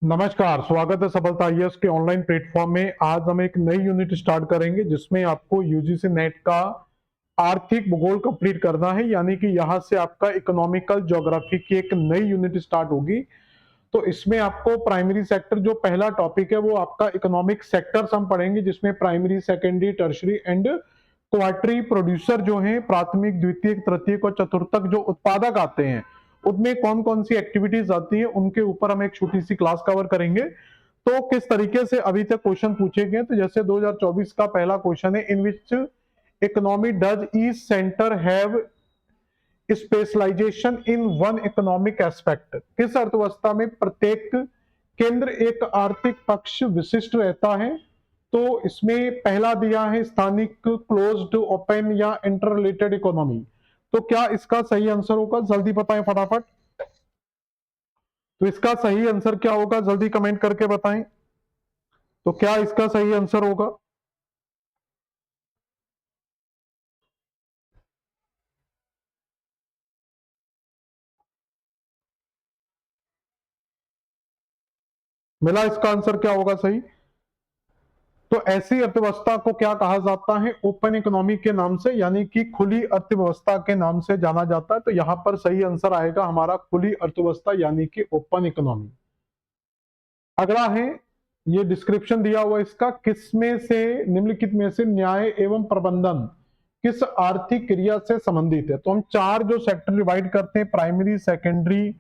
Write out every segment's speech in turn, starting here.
नमस्कार, स्वागत है सफलता आईएएस के ऑनलाइन प्लेटफॉर्म में। आज हम एक नई यूनिट स्टार्ट करेंगे जिसमें आपको यूजीसी नेट का आर्थिक भूगोल कंप्लीट करना है, यानी कि यहाँ से आपका इकोनॉमिकल ज्योग्राफी की एक नई यूनिट स्टार्ट होगी। तो इसमें आपको प्राइमरी सेक्टर, जो पहला टॉपिक है वो आपका इकोनॉमिक सेक्टर्स हम पढ़ेंगे, जिसमें primary, secondary, tertiary and quaternary producer जो हैं, प्राथमिक, द्वितीयक, तृतीयक और चतुर्थक जो उत्पादक आते हैं, उनमें कौन कौन सी एक्टिविटीज आती है उनके ऊपर हम एक छोटी सी क्लास कवर करेंगे। तो किस तरीके से अभी तक क्वेश्चन पूछे गए, तो जैसे 2024 का पहला क्वेश्चन है, in which economy does each center have specialization in one economic aspect. किस अर्थव्यवस्था में प्रत्येक केंद्र एक आर्थिक पक्ष विशिष्ट रहता है। तो इसमें पहला दिया है स्थानिक, क्लोज्ड, ओपन या इंटर रिलेटेड इकोनॉमी। तो क्या इसका सही आंसर होगा, जल्दी बताएं फटाफट। तो इसका सही आंसर क्या होगा, जल्दी कमेंट करके बताएं। तो क्या इसका सही आंसर होगा। मिला, इसका आंसर क्या होगा सही। तो ऐसी अर्थव्यवस्था को क्या कहा जाता है, ओपन इकोनॉमी के नाम से, यानी कि खुली अर्थव्यवस्था के नाम से जाना जाता है। तो यहां पर सही आंसर आएगा हमारा खुली अर्थव्यवस्था, यानी कि ओपन इकोनॉमी। अगला है, ये डिस्क्रिप्शन दिया हुआ इसका, किसमें से, निम्नलिखित में से न्याय एवं प्रबंधन किस आर्थिक क्रिया से संबंधित है। तो हम चार जो सेक्टर डिवाइड करते हैं, प्राइमरी, सेकेंडरी,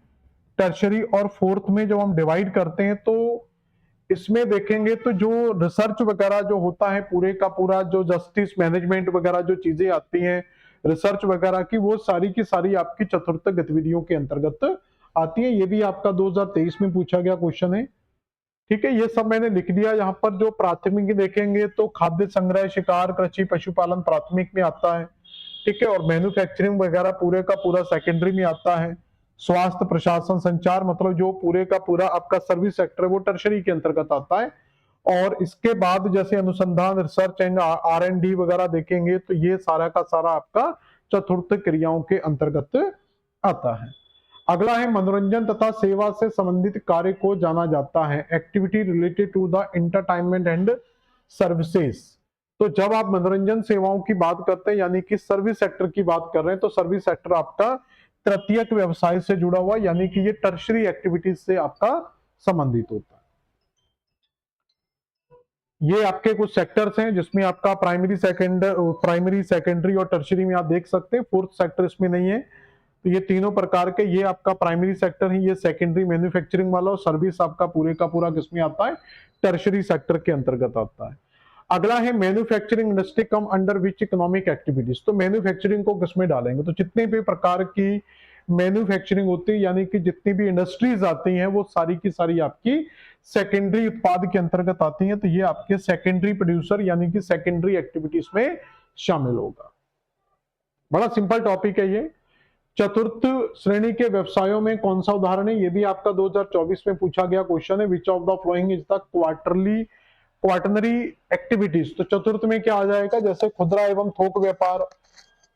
टर्शरी और फोर्थ में जब हम डिवाइड करते हैं, तो इसमें देखेंगे तो जो रिसर्च वगैरह जो होता है, पूरे का पूरा जो जस्टिस मैनेजमेंट वगैरह जो चीजें आती हैं रिसर्च वगैरह की, वो सारी की सारी आपकी चतुर्थ गतिविधियों के अंतर्गत आती है। ये भी आपका 2023 में पूछा गया क्वेश्चन है। ठीक है, ये सब मैंने लिख दिया। यहाँ पर जो प्राथमिक देखेंगे तो खाद्य संग्रह, शिकार, कृषि, पशुपालन प्राथमिक में आता है। ठीक है, और मैन्युफैक्चरिंग वगैरह पूरे का पूरा सेकेंडरी में आता है। स्वास्थ्य, प्रशासन, संचार, मतलब जो पूरे का पूरा आपका सर्विस सेक्टर है वो टर्शरी के अंतर्गत आता है। और इसके बाद जैसे अनुसंधान, research and R and D वगैरह देखेंगे तो ये सारा का सारा आपका चतुर्थ क्रियाओं के अंतर्गत आता है। अगला है, मनोरंजन तथा सेवा से संबंधित कार्य को जाना जाता है, activity related to the entertainment and services. तो जब आप मनोरंजन सेवाओं की बात करते हैं, यानी कि सर्विस सेक्टर की बात कर रहे हैं, तो सर्विस सेक्टर आपका तृतीयक व्यवसाय से जुड़ा हुआ, यानी कि ये टर्शरी एक्टिविटीज से आपका संबंधित होता है। ये आपके कुछ सेक्टर्स हैं जिसमें आपका प्राइमरी, सेकेंडरी और टर्शरी में आप देख सकते हैं। फोर्थ सेक्टर इसमें नहीं है। तो ये तीनों प्रकार के, ये आपका प्राइमरी सेक्टर है, ये सेकेंडरी मैन्युफैक्चरिंग वाला, और सर्विस आपका पूरे का पूरा किसमें आता है, टर्शरी सेक्टर के अंतर्गत आता है। अगला है, manufacturing industry come under which economic activities. तो मैन्युफैक्चरिंग को किसमें डालेंगे, तो जितने भी प्रकार की मैन्युफैक्चरिंग होती है, यानी कि जितनी भी इंडस्ट्रीज आती हैं वो सारी की सारी आपकी सेकेंडरी उत्पाद के अंतर्गत आती हैं। तो ये आपके सेकेंडरी प्रोड्यूसर यानी कि सेकेंडरी एक्टिविटीज में शामिल होगा। बड़ा सिंपल टॉपिक है ये। चतुर्थ श्रेणी के व्यवसायों में कौन सा उदाहरण है, ये भी आपका 2024 में पूछा गया क्वेश्चन है। Which of the following is the quaternary activities. तो चतुर्थ में क्या आ जाएगा, जैसे खुदरा एवं थोक व्यापार,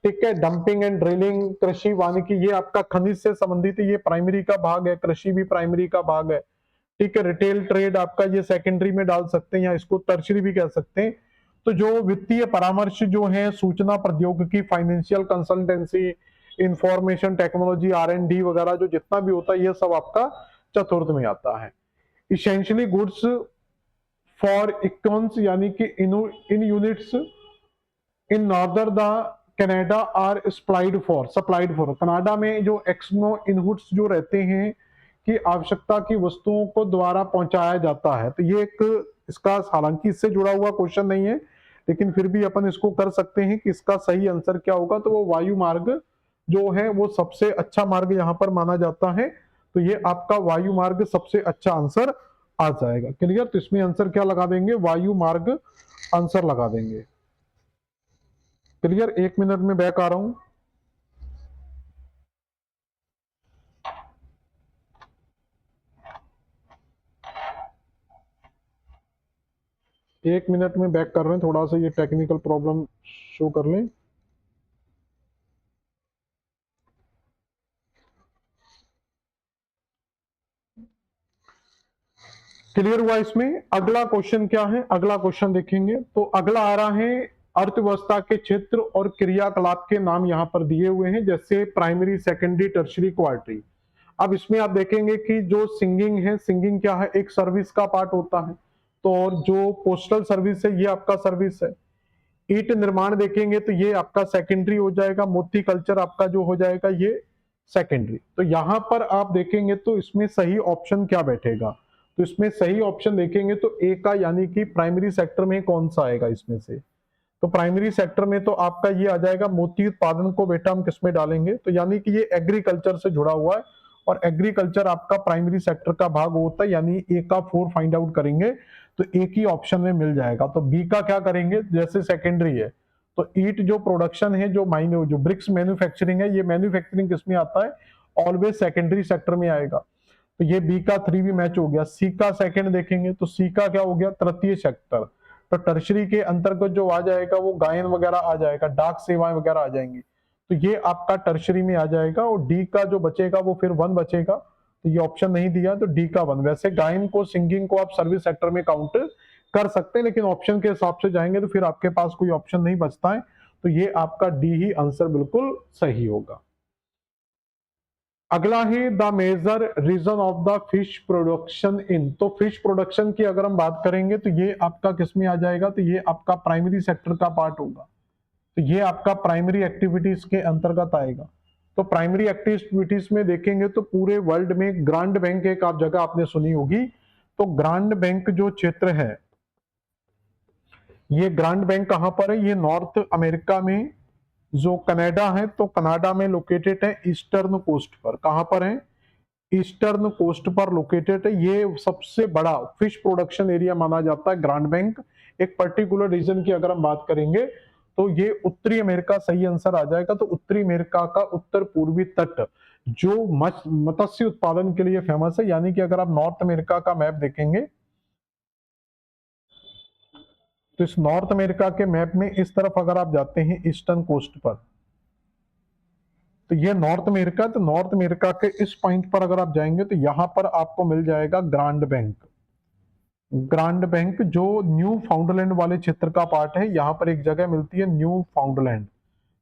ठीक है, डंपिंग एंड ड्रिलिंग, कृषि, वानिकी, ये आपका खनिज से संबंधित है, ये प्राइमरी का भाग है। कृषि भी प्राइमरी का भाग है। ठीक है, रिटेल ट्रेड आपका ये सेकेंडरी में डाल सकते हैं, या इसको टर्शरी भी कह सकते हैं। तो जो वित्तीय परामर्श जो है, सूचना प्रौद्योगिकी, financial consultancy, information technology, R and D वगैरह जो जितना भी होता है, ये सब आपका चतुर्थ में आता है। इसेंशियली गुड्स फॉर इकोन्स, यानी कि in units in northern the Canada are supplied for Canada में जो एक्समो इनपुट्स जो रहते हैं कि आवश्यकता की वस्तुओं को द्वारा पहुंचाया जाता है। तो ये एक इसका, हालांकि इससे जुड़ा हुआ क्वेश्चन नहीं है, लेकिन फिर भी अपन इसको कर सकते हैं कि इसका सही आंसर क्या होगा। तो वो वायु मार्ग जो है वो सबसे अच्छा मार्ग यहां पर माना जाता है। तो ये आपका वायु मार्ग सबसे अच्छा आंसर आ जाएगा। क्लियर, तो इसमें आंसर क्या लगा देंगे, वायु मार्ग आंसर लगा देंगे। क्लियर, 1 मिनट में बैक आ रहा हूं। 1 मिनट में बैक कर रहे हैं, थोड़ा सा ये टेक्निकल प्रॉब्लम शो कर लें। क्लियर हुआ इसमें? अगला क्वेश्चन क्या है? अगला क्वेश्चन देखेंगे तो अगला आ रहा है अर्थव्यवस्था के क्षेत्र और क्रियाकलाप के नाम यहां पर दिए हुए हैं, जैसे प्राइमरी, सेकेंडरी, टर्शरी, क्वार्टरी। अब इसमें आप देखेंगे कि जो सिंगिंग है, सिंगिंग क्या है? एक सर्विस का पार्ट होता है। तो और जो पोस्टल सर्विस है ये आपका सर्विस है। ईंट निर्माण देखेंगे तो ये आपका सेकेंडरी हो जाएगा। मोती कल्चर आपका जो हो जाएगा ये सेकेंडरी। तो यहां पर आप देखेंगे तो इसमें सही ऑप्शन क्या बैठेगा? तो इसमें सही ऑप्शन देखेंगे तो ए का, यानी कि प्राइमरी सेक्टर में कौन सा आएगा इसमें से? तो प्राइमरी सेक्टर में तो आपका ये आ जाएगा। मोती उत्पादन को बेटा हम किसमें डालेंगे? तो यानी कि ये एग्रीकल्चर से जुड़ा हुआ है और एग्रीकल्चर आपका प्राइमरी सेक्टर का भाग होता है, यानी ए का 4 फाइंड आउट करेंगे तो एक ही ऑप्शन में मिल जाएगा। तो बी का क्या करेंगे? जैसे सेकेंडरी है तो ईट जो प्रोडक्शन है, जो ब्रिक्स मैन्युफैक्चरिंग है, ये मैन्युफैक्चरिंग किसमें आता है? ऑलवेज सेकेंडरी सेक्टर में आएगा। तो ये बी का 3 भी मैच हो गया। सी का सेकंड देखेंगे तो सी का क्या हो गया? तृतीय सेक्टर। तो टर्शरी के अंतर्गत जो आ जाएगा वो गायन वगैरह आ जाएगा, डाक सेवाएं वगैरह आ जाएंगी। तो ये आपका टर्शरी में आ जाएगा। और डी का जो बचेगा वो फिर 1 बचेगा। तो ये ऑप्शन नहीं दिया तो डी का 1। वैसे गायन को, सिंगिंग को आप सर्विस सेक्टर में काउंट कर सकते हैं, लेकिन ऑप्शन के हिसाब से जाएंगे तो फिर आपके पास कोई ऑप्शन नहीं बचता है। तो ये आपका डी ही आंसर बिल्कुल सही होगा। अगला है the major reason of the fish production in. तो फिश प्रोडक्शन की अगर हम बात करेंगे तो ये आपका किस में आ जाएगा? तो ये आपका प्राइमरी सेक्टर का पार्ट होगा। तो ये आपका प्राइमरी एक्टिविटीज के अंतर्गत आएगा। तो प्राइमरी एक्टिविटीज में देखेंगे तो पूरे वर्ल्ड में ग्रांड बैंक एक आप जगह आपने सुनी होगी। तो ग्रांड बैंक जो क्षेत्र है, ये ग्रांड बैंक कहां पर है? ये नॉर्थ अमेरिका में जो कनाडा है, तो कनाडा में लोकेटेड है ईस्टर्न कोस्ट पर। कहां पर है? ईस्टर्न कोस्ट पर लोकेटेड है। ये सबसे बड़ा फिश प्रोडक्शन एरिया माना जाता है ग्रांड बैंक। एक पर्टिकुलर रीजन की अगर हम बात करेंगे तो ये उत्तरी अमेरिका सही आंसर आ जाएगा। तो उत्तरी अमेरिका का उत्तर पूर्वी तट जो मत्स्य उत्पादन के लिए फेमस है, यानी कि अगर आप नॉर्थ अमेरिका का मैप देखेंगे तो इस नॉर्थ अमेरिका के मैप में इस तरफ अगर आप जाते हैं ईस्टर्न कोस्ट पर, तो ये नॉर्थ अमेरिका। तो नॉर्थ अमेरिका के इस पॉइंट पर अगर आप जाएंगे तो यहां पर आपको मिल जाएगा ग्रांड बैंक। ग्रांड बैंक जो न्यू फाउंडलैंड वाले क्षेत्र का पार्ट है, यहां पर एक जगह मिलती है न्यू फाउंडलैंड।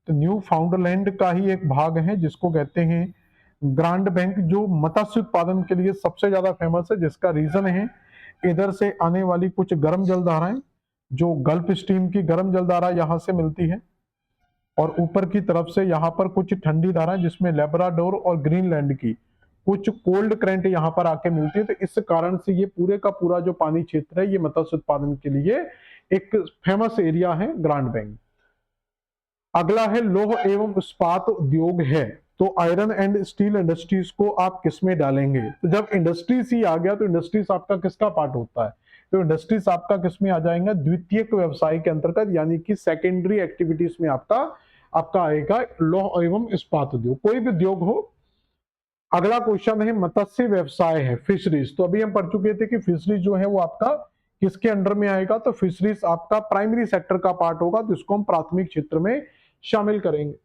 तो न्यू फाउंडलैंड का ही एक भाग है जिसको कहते हैं ग्रांड बैंक, जो मत्स्य उत्पादन के लिए सबसे ज्यादा फेमस है। जिसका रीजन है इधर से आने वाली कुछ गर्म जलधाराएं, जो गल्फ स्ट्रीम की गर्म जलधारा यहां से मिलती है, और ऊपर की तरफ से यहाँ पर कुछ ठंडी धाराएं जिसमें लेब्राडोर और ग्रीनलैंड की कुछ कोल्ड करंट यहाँ पर आके मिलती है। तो इस कारण से ये पूरे का पूरा जो पानी क्षेत्र है ये मत्स्य उत्पादन के लिए एक फेमस एरिया है ग्रांड बैंक। अगला है लौह एवं इस्पात उद्योग है। तो आयरन एंड स्टील इंडस्ट्रीज को आप किस में डालेंगे? तो जब इंडस्ट्रीज ही आ गया तो इंडस्ट्रीज आपका किसका पार्ट होता है? तो इंडस्ट्रीज आपका किस में आ जाएगा? द्वितीयक व्यवसाय के अंतर्गत, यानी कि सेकेंडरी एक्टिविटीज में आपका आपका आएगा लौह एवं इस्पात उद्योग, कोई भी उद्योग हो। अगला क्वेश्चन है मत्स्य व्यवसाय है, फिशरीज। तो अभी हम पढ़ चुके थे कि फिशरीज जो है वो आपका किसके अंडर में आएगा? तो फिशरीज आपका प्राइमरी सेक्टर का पार्ट होगा, तो इसको हम प्राथमिक क्षेत्र में शामिल करेंगे।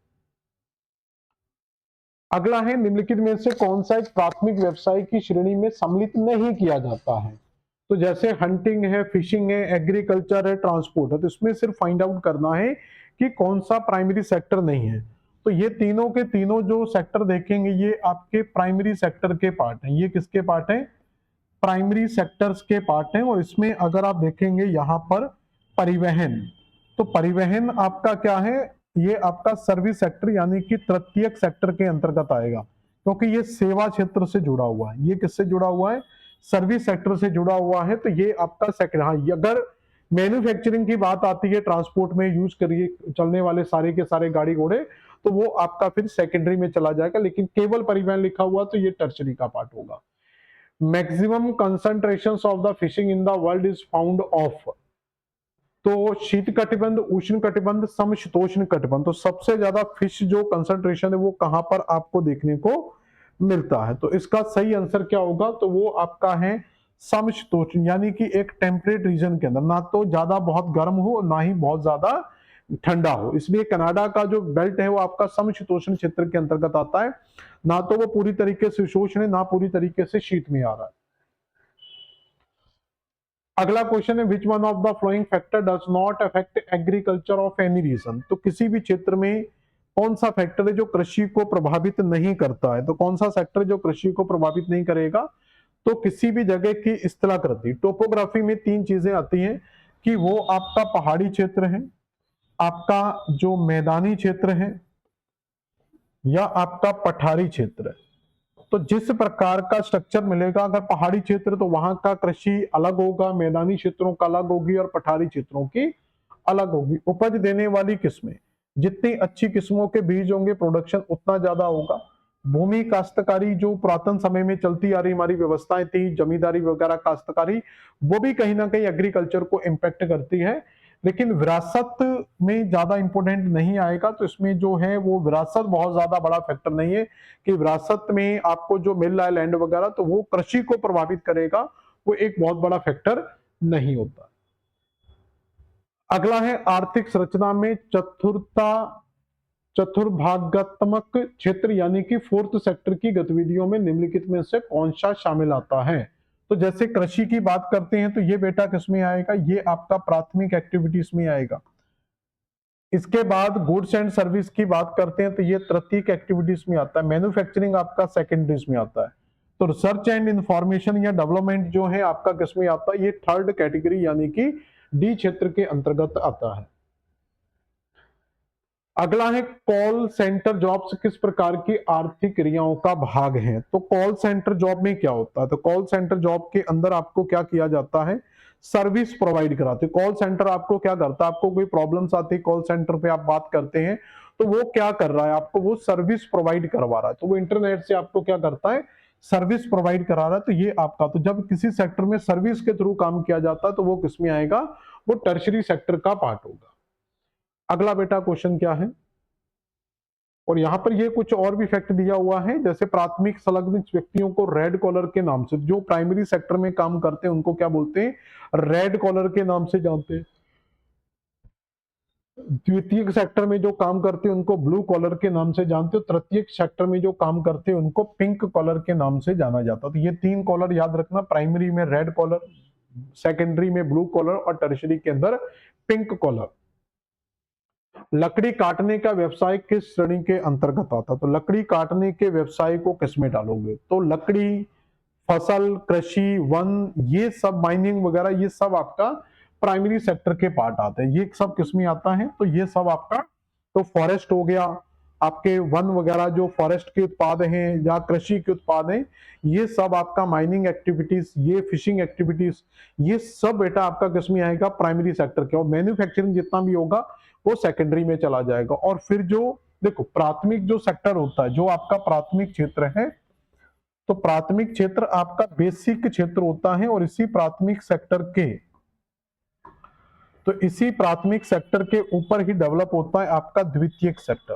अगला है निम्नलिखित में से कौन सा एक प्राथमिक व्यवसाय की श्रेणी में सम्मिलित नहीं किया जाता है? तो जैसे हंटिंग है, फिशिंग है, एग्रीकल्चर है, ट्रांसपोर्ट है। तो इसमें सिर्फ फाइंड आउट करना है कि कौन सा प्राइमरी सेक्टर नहीं है। तो ये तीनों के तीनों जो सेक्टर देखेंगे ये आपके प्राइमरी सेक्टर के पार्ट हैं। ये किसके पार्ट हैं? प्राइमरी सेक्टर्स के पार्ट हैं। और इसमें अगर आप देखेंगे यहाँ पर परिवहन, तो परिवहन आपका क्या है? ये आपका सर्विस सेक्टर यानी कि तृतीयक सेक्टर के अंतर्गत आएगा, क्योंकि ये सेवा क्षेत्र से जुड़ा हुआ है। ये किससे जुड़ा हुआ है? सर्विस सेक्टर से जुड़ा हुआ है। तो ये आपका सेक्टर, हाँ, अगर मैन्युफैक्चरिंग की बात आती है, ट्रांसपोर्ट में यूज करिए चलने वाले सारे के सारे गाड़ी घोड़े, तो वो आपका फिर सेकेंडरी में चला जाएगा। लेकिन केवल परिवहन लिखा हुआ तो ये टर्शरी का पार्ट होगा। Maximum concentration of the fishing in the world is found of. तो शीत कटिबंध, उष्ण कटिबंध, समशीतोष्ण कटिबंध। तो सबसे ज्यादा फिश जो कंसंट्रेशन है वो कहां पर आपको देखने को मिलता है? तो इसका सही आंसर क्या होगा? तो वो आपका है समशीतोष्ण, यानी कि एक टेम्परेट रीजन के अंदर, ना तो ज्यादा बहुत गर्म हो ना ही बहुत ज्यादा ठंडा हो। इसलिए कनाडा का जो बेल्ट है वो आपका समशीतोष्ण क्षेत्र के अंतर्गत आता है। ना तो वो पूरी तरीके से उष्ण है, ना पूरी तरीके से शीत में आ रहा है। अगला क्वेश्चन है which one of the following factor does not affect agriculture of any region. तो किसी भी क्षेत्र में कौन सा फैक्टर है जो कृषि को प्रभावित नहीं करता है? तो कौन सा सेक्टर जो कृषि को प्रभावित नहीं करेगा? तो किसी भी जगह की स्थलाकृति, टोपोग्राफी में तीन चीजें आती हैं कि वो आपका पहाड़ी क्षेत्र है, आपका जो मैदानी क्षेत्र है, या आपका पठारी क्षेत्र है। तो जिस प्रकार का स्ट्रक्चर मिलेगा, अगर पहाड़ी क्षेत्र तो वहां का कृषि अलग होगा, मैदानी क्षेत्रों का अलग होगी और पठारी क्षेत्रों की अलग होगी। उपज देने वाली किस्में, जितनी अच्छी किस्मों के बीज होंगे प्रोडक्शन उतना ज्यादा होगा। भूमि काश्तकारी जो पुरातन समय में चलती आ रही हमारी व्यवस्थाएं थी, जमींदारी वगैरह काश्तकारी, वो भी कहीं ना कहीं एग्रीकल्चर को इम्पैक्ट करती है, लेकिन विरासत में ज्यादा इंपॉर्टेंट नहीं आएगा। तो इसमें जो है वो विरासत बहुत ज्यादा बड़ा फैक्टर नहीं है कि विरासत में आपको जो मिल रहा है लैंड वगैरह, तो वो कृषि को प्रभावित करेगा, वो एक बहुत बड़ा फैक्टर नहीं होता। अगला है आर्थिक संरचना में चतुर्भागात्मक क्षेत्र यानी कि फोर्थ सेक्टर की गतिविधियों में निम्नलिखित में से कौन सा शामिल आता है? तो जैसे कृषि की बात करते हैं तो ये बेटा किसमें आएगा? ये आपका प्राथमिक एक्टिविटीज में आएगा। इसके बाद गुड्स एंड सर्विस की बात करते हैं तो ये तृतीयक एक्टिविटीज में आता है। मैन्युफैक्चरिंग आपका सेकेंडरीज में आता है। तो रिसर्च एंड इंफॉर्मेशन या डेवलपमेंट जो है आपका किसमें आता है? ये थर्ड कैटेगरी यानी कि डी क्षेत्र के अंतर्गत आता है। अगला है कॉल सेंटर जॉब्स किस प्रकार की आर्थिक क्रियाओं का भाग है? तो कॉल सेंटर जॉब में क्या होता है? तो कॉल सेंटर जॉब के अंदर आपको क्या किया जाता है? सर्विस प्रोवाइड कराते। कॉल सेंटर आपको क्या करता है? आपको कोई प्रॉब्लम्स आती है, कॉल सेंटर पे आप बात करते हैं, तो वो क्या कर रहा है? आपको वो सर्विस प्रोवाइड करवा रहा है। तो वो इंटरनेट से आपको क्या करता है? सर्विस प्रोवाइड करा रहा है। तो ये आपका, तो जब किसी सेक्टर में सर्विस के थ्रू काम किया जाता है तो वो किसमें आएगा? वो टर्शरी सेक्टर का पार्ट होगा। अगला बेटा क्वेश्चन क्या है? और यहां पर ये कुछ और भी फैक्ट दिया हुआ है, जैसे प्राथमिक संलग्न व्यक्तियों को रेड कॉलर के नाम से, जो प्राइमरी सेक्टर में काम करते हैं उनको क्या बोलते हैं? रेड कॉलर के नाम से जानते हैं। द्वितीयक सेक्टर में जो काम करते हैं उनको ब्लू कॉलर के नाम से जानते हो। तृतीयक सेक्टर में जो काम करते हैं उनको पिंक कॉलर के नाम से जाना जाता है। तो ये तीन कॉलर याद रखना, प्राइमरी में रेड कॉलर, सेकेंडरी में ब्लू कॉलर और टर्शरी के अंदर पिंक कॉलर। लकड़ी काटने का व्यवसाय किस श्रेणी के अंतर्गत आता? तो लकड़ी काटने के व्यवसाय को किस में डालोगे? तो लकड़ी, फसल, कृषि, वन, ये सब, माइनिंग वगैरह, ये सब आपका प्राइमरी सेक्टर के पार्ट आते हैं। ये सब किस में आता है? तो ये सब आपका, तो फॉरेस्ट हो गया, आपके वन वगैरह जो फॉरेस्ट के उत्पाद हैं या कृषि के उत्पाद हैं, ये सब आपका माइनिंग एक्टिविटीज, ये फिशिंग एक्टिविटीज, ये सब बेटा आपका किस में आएगा? प्राइमरी सेक्टर के। और मैन्युफैक्चरिंग जितना भी होगा वो सेकेंडरी में चला जाएगा। और फिर जो देखो प्राथमिक जो सेक्टर होता है, जो आपका प्राथमिक क्षेत्र है, तो प्राथमिक क्षेत्र आपका बेसिक क्षेत्र होता है, और इसी प्राथमिक सेक्टर के, तो इसी प्राथमिक सेक्टर के ऊपर ही डेवलप होता है आपका द्वितीयक सेक्टर।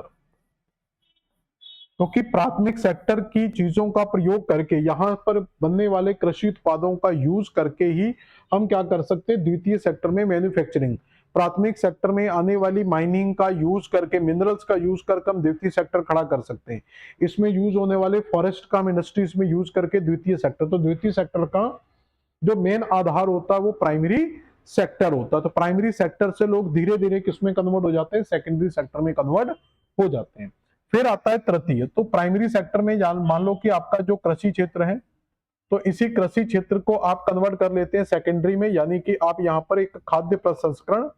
क्योंकि प्राथमिक सेक्टर की चीजों का प्रयोग करके, यहां पर बनने वाले कृषि उत्पादों का यूज करके ही हम क्या कर सकते हैं? द्वितीय सेक्टर में मैन्युफैक्चरिंग, प्राथमिक सेक्टर में आने वाली माइनिंग का यूज करके, मिनरल्स का यूज करके हम द्वितीय सेक्टर खड़ा कर सकते हैं। इसमें यूज होने वाले फॉरेस्ट का इंडस्ट्रीज में यूज करके द्वितीय सेक्टर। तो द्वितीय सेक्टर का जो मेन आधार होता है वो प्राइमरी सेक्टर होता है। तो प्राइमरी सेक्टर से लोग धीरे धीरे किसमें कन्वर्ट हो जाते हैं? सेकेंडरी सेक्टर में कन्वर्ट हो जाते हैं। फिर आता है तृतीय। तो प्राइमरी सेक्टर में मान लो कि आपका जो कृषि क्षेत्र है, तो इसी कृषि क्षेत्र को आप कन्वर्ट कर लेते हैं सेकेंडरी में, यानी कि आप यहां पर एक खाद्य प्रसंस्करण,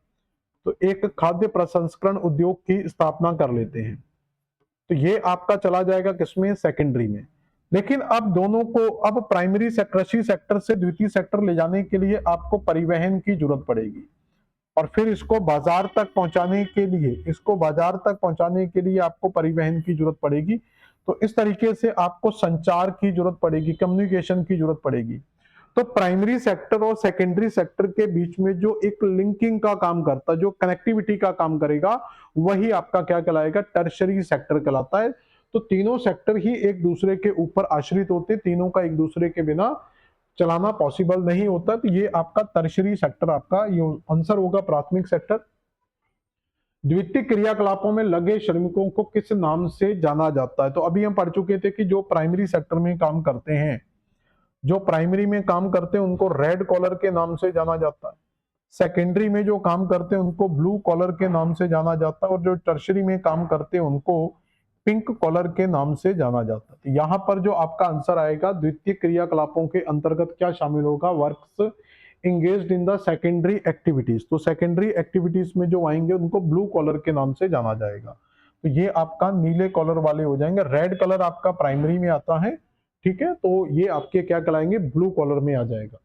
तो एक खाद्य प्रसंस्करण उद्योग की स्थापना कर लेते हैं। तो ये आपका चला जाएगा किसमें? सेकेंडरी में। लेकिन अब दोनों को, अब प्राइमरी से कृषि सेक्टर से द्वितीय सेक्टर ले जाने के लिए आपको परिवहन की जरूरत पड़ेगी, और फिर इसको बाजार तक पहुंचाने के लिए, इसको बाजार तक पहुंचाने के लिए आपको परिवहन की जरूरत पड़ेगी। तो इस तरीके से आपको संचार की जरूरत पड़ेगी, कम्युनिकेशन की जरूरत पड़ेगी। तो प्राइमरी सेक्टर और सेकेंडरी सेक्टर के बीच में जो एक लिंकिंग का काम करता है, जो कनेक्टिविटी का काम करेगा, वही आपका क्या कहलाएगा? टर्शरी सेक्टर कहलाता है। तो तीनों सेक्टर ही एक दूसरे के ऊपर आश्रित होते, तीनों का एक दूसरे के बिना चलाना पॉसिबल नहीं होता। तो ये आपका टर्शरी सेक्टर, आपका ये आंसर होगा प्राथमिक सेक्टर। द्वितीय क्रियाकलापों में लगे श्रमिकों को किस नाम से जाना जाता है? तो अभी हम पढ़ चुके थे कि जो प्राइमरी सेक्टर में काम करते हैं जो प्राइमरी में काम करते हैं उनको रेड कॉलर के नाम से जाना जाता है, सेकेंडरी में जो काम करते हैं उनको ब्लू कॉलर के नाम से जाना जाता है, और जो टर्शरी में काम करते हैं उनको पिंक कॉलर के नाम से जाना जाता है। तो यहाँ पर जो आपका आंसर आएगा, द्वितीय क्रियाकलापों के अंतर्गत क्या शामिल होगा, works engaged in the secondary activities. तो सेकेंडरी एक्टिविटीज में जो आएंगे उनको ब्लू कॉलर के नाम से जाना जाएगा। तो ये आपका नीले कॉलर वाले हो जाएंगे, रेड कलर आपका प्राइमरी में आता है, ठीक है, तो ये आपके क्या कहलाएंगे, ब्लू कॉलर में आ जाएगा।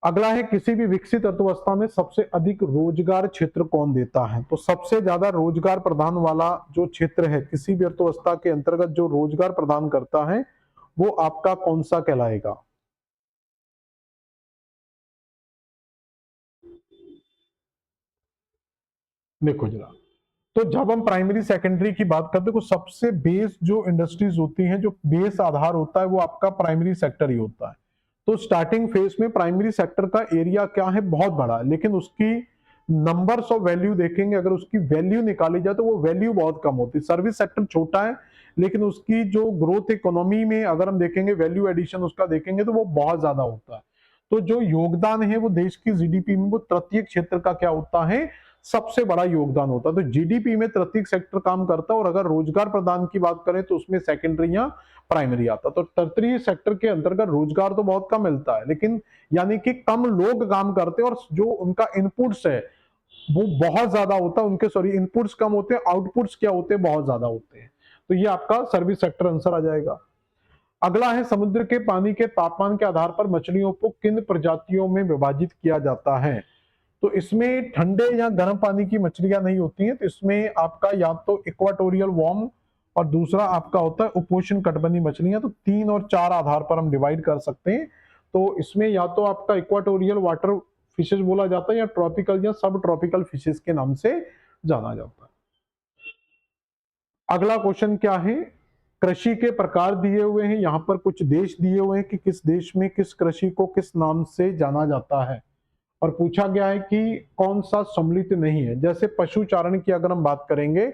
अगला है, किसी भी विकसित अर्थव्यवस्था में सबसे अधिक रोजगार क्षेत्र कौन देता है। तो सबसे ज्यादा रोजगार प्रदान वाला जो क्षेत्र है किसी भी अर्थव्यवस्था के अंतर्गत जो रोजगार प्रदान करता है वो आपका कौन सा कहलाएगा। देखो जरा, तो जब हम प्राइमरी सेकेंडरी की बात करते हैं तो सबसे बेस जो इंडस्ट्रीज होती हैं, जो बेस आधार होता है वो आपका प्राइमरी सेक्टर ही होता है। तो स्टार्टिंग फेज में प्राइमरी सेक्टर का एरिया क्या है, बहुत बड़ा है, लेकिन उसकी नंबर्स ऑफ वैल्यू देखेंगे, अगर उसकी वैल्यू निकाली जाए तो वो वैल्यू बहुत कम होती है। सर्विस सेक्टर छोटा है लेकिन उसकी जो ग्रोथ इकोनॉमी में अगर हम देखेंगे, वैल्यू एडिशन उसका देखेंगे तो वो बहुत ज्यादा होता है। तो जो योगदान है वो देश की जीडीपी में वो तृतीय क्षेत्र का क्या होता है, सबसे बड़ा योगदान होता है। तो जीडीपी में तृतीय सेक्टर काम करता है, और अगर रोजगार प्रदान की बात करें तो उसमें सेकेंडरी या प्राइमरी आता। तो तृतीय सेक्टर के अंतर्गत रोजगार तो बहुत कम मिलता है, लेकिन यानी कि कम लोग काम करते हैं और जो उनका इनपुट्स है वो बहुत ज्यादा होता है, उनके सॉरी इनपुट्स कम होते हैं, आउटपुट्स क्या होते हैं, बहुत ज्यादा होते हैं। तो ये आपका सर्विस सेक्टर आंसर आ जाएगा। अगला है, समुद्र के पानी के तापमान के आधार पर मछलियों को किन प्रजातियों में विभाजित किया जाता है। तो इसमें ठंडे या गर्म पानी की मछलियां नहीं होती हैं, तो इसमें आपका या तो इक्वाटोरियल वार्म और दूसरा आपका होता है उपोष्ण कटिबंधीय मछलियां। तो 3 और 4 आधार पर हम डिवाइड कर सकते हैं। तो इसमें या तो आपका इक्वाटोरियल वाटर फिशेज बोला जाता है या ट्रॉपिकल या सब ट्रॉपिकल फिशेज के नाम से जाना जाता है। अगला क्वेश्चन क्या है, कृषि के प्रकार दिए हुए हैं, यहां पर कुछ देश दिए हुए हैं कि किस देश में किस कृषि को किस नाम से जाना जाता है, और पूछा गया है कि कौन सा सम्मिलित नहीं है। जैसे पशुचारण की अगर हम बात करेंगे,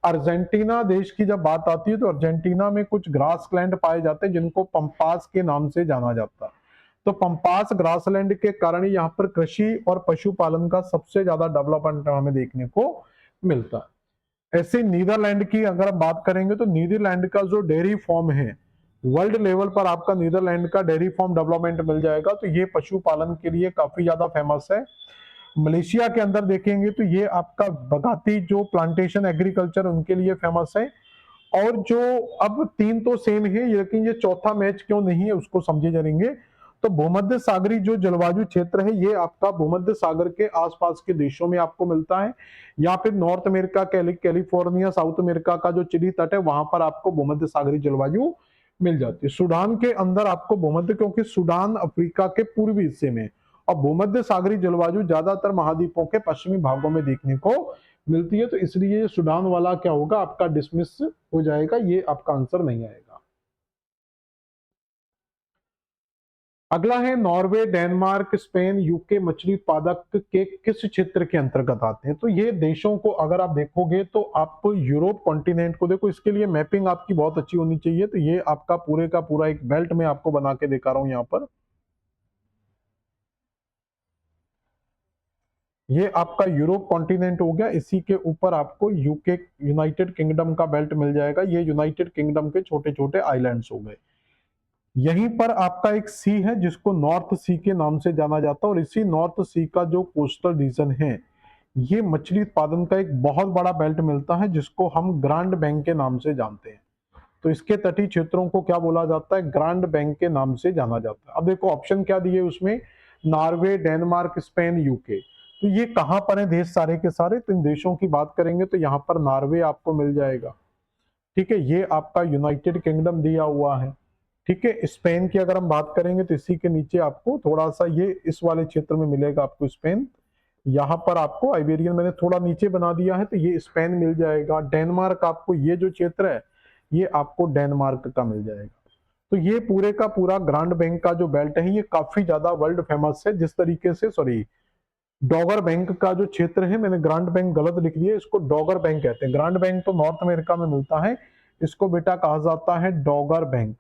अर्जेंटीना देश की जब बात आती है तो अर्जेंटीना में कुछ ग्रासलैंड पाए जाते हैं जिनको पंपास के नाम से जाना जाता है। तो पंपास ग्रासलैंड के कारण यहाँ पर कृषि और पशुपालन का सबसे ज्यादा डेवलपमेंट हमें देखने को मिलता है। ऐसे नीदरलैंड की अगर हम बात करेंगे तो नीदरलैंड का जो डेयरी फॉर्म है, वर्ल्ड लेवल पर आपका नीदरलैंड का डेयरी फॉर्म डेवलपमेंट मिल जाएगा, तो ये पशुपालन के लिए काफी ज्यादा फेमस है। मलेशिया के अंदर देखेंगे तो ये आपका बगाती जो प्लांटेशन एग्रीकल्चर उनके लिए फेमस है। और जो अब 3 तो सेम है, लेकिन ये चौथा मैच क्यों नहीं है उसको समझे जाएंगे। तो भूमध्य सागरी जो जलवायु क्षेत्र है ये आपका भूमध्य सागर के आसपास के देशों में आपको मिलता है, या फिर north America, California, south America का जो चिली तट है वहां पर आपको भूमध्य सागरी जलवायु मिल जाती है। सूडान के अंदर आपको भूमध्य, क्योंकि सूडान अफ्रीका के पूर्वी हिस्से में, और भूमध्य सागरी जलवायु ज्यादातर महाद्वीपों के पश्चिमी भागों में देखने को मिलती है, तो इसलिए सूडान वाला क्या होगा आपका डिसमिस हो जाएगा, ये आपका आंसर नहीं आएगा। अगला है, नॉर्वे, डेनमार्क, स्पेन, यूके मछली उत्पादक के किस क्षेत्र के अंतर्गत आते हैं। तो ये देशों को अगर आप देखोगे तो आप यूरोप कॉन्टिनेंट को देखो, इसके लिए मैपिंग आपकी बहुत अच्छी होनी चाहिए। तो ये आपका पूरे का पूरा एक बेल्ट में आपको बना के दिखा रहा हूं यहाँ पर। ये आपका यूरोप कॉन्टिनेंट हो गया, इसी के ऊपर आपको यूके यूनाइटेड किंगडम का बेल्ट मिल जाएगा। ये यूनाइटेड किंगडम के छोटे छोटे आइलैंड्स हो गए। यहीं पर आपका एक सी है जिसको नॉर्थ सी के नाम से जाना जाता है, और इसी नॉर्थ सी का जो कोस्टल रीजन है, ये मछली उत्पादन का एक बहुत बड़ा बेल्ट मिलता है जिसको हम ग्रांड बैंक के नाम से जानते हैं। तो इसके तटीय क्षेत्रों को क्या बोला जाता है, ग्रांड बैंक के नाम से जाना जाता है। अब देखो ऑप्शन क्या दिए उसमें, नॉर्वे, डेनमार्क, स्पेन, यूके। तो ये कहां पर है देश सारे के सारे, तो इन देशों की बात करेंगे तो यहाँ पर नॉर्वे आपको मिल जाएगा, ठीक है, ये आपका यूनाइटेड किंगडम दिया हुआ है। ठीक है, स्पेन की अगर हम बात करेंगे तो इसी के नीचे आपको थोड़ा सा ये इस वाले क्षेत्र में मिलेगा आपको स्पेन। यहाँ पर आपको आइबेरियन मैंने थोड़ा नीचे बना दिया है, तो ये स्पेन मिल जाएगा। डेनमार्क आपको ये जो क्षेत्र है ये आपको डेनमार्क का मिल जाएगा। तो ये पूरे का पूरा ग्रांड बैंक का जो बेल्ट है ये काफी ज्यादा वर्ल्ड फेमस है। जिस तरीके से सॉरी डॉगर बैंक का जो क्षेत्र है, मैंने ग्रांड बैंक गलत लिख दिया, इसको डॉगर बैंक कहते हैं। ग्रांड बैंक तो नॉर्थ अमेरिका में मिलता है, इसको बेटा कहा जाता है डॉगर बैंक।